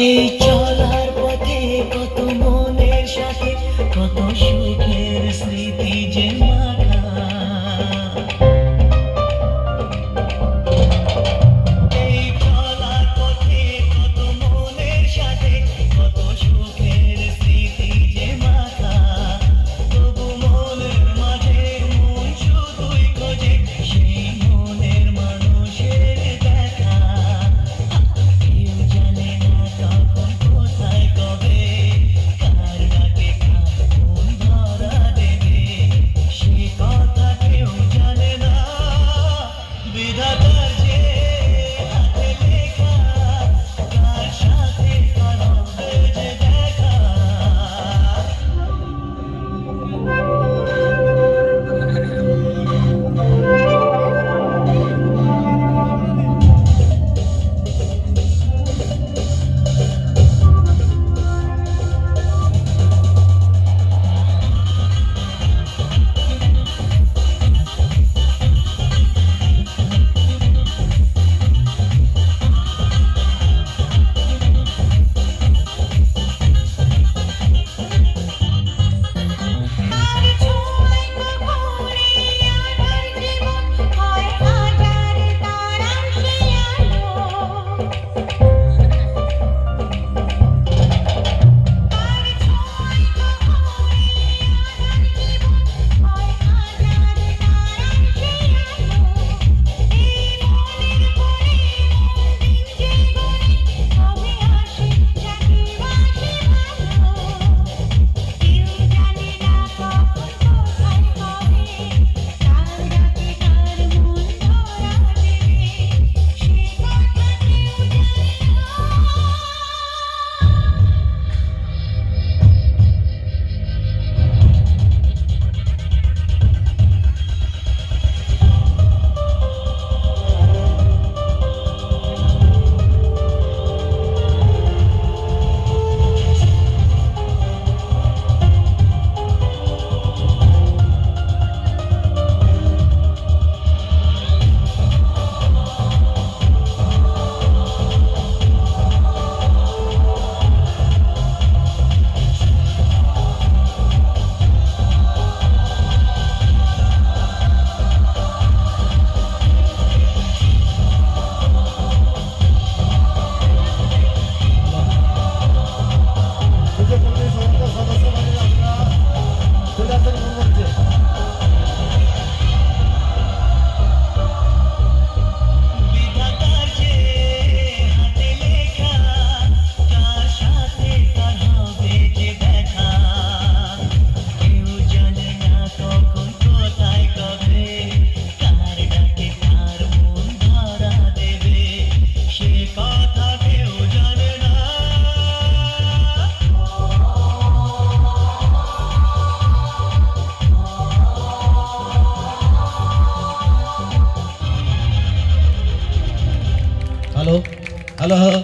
এই চলার পথে কত মনের সাথে কত সুখের স্মৃতি যে মাখা। এই চলার পথে কত মনের সাথে কত সুখের স্মৃতি যে মাখা। তবু মনের মাঝে মন শুধুই খোঁজে সেই মনের মানুষের দেখা। কেউ জানে না কখন কোথায় কবে কার ডাকে কার মন ধরা দেবে, সে কথা কেউ জানে না। বিধাতার যে হাতে লেখা কার সাথে কার হবে যে দেখা। বিধাতার যে হাতে লেখা কার সাথে কার হবে যে দেখা। কেউ জানে না কখন কোথায় কবে কার ডাকে কার মন ধরা দেবে, সে কথা কেউ জানে না। Hello hello hello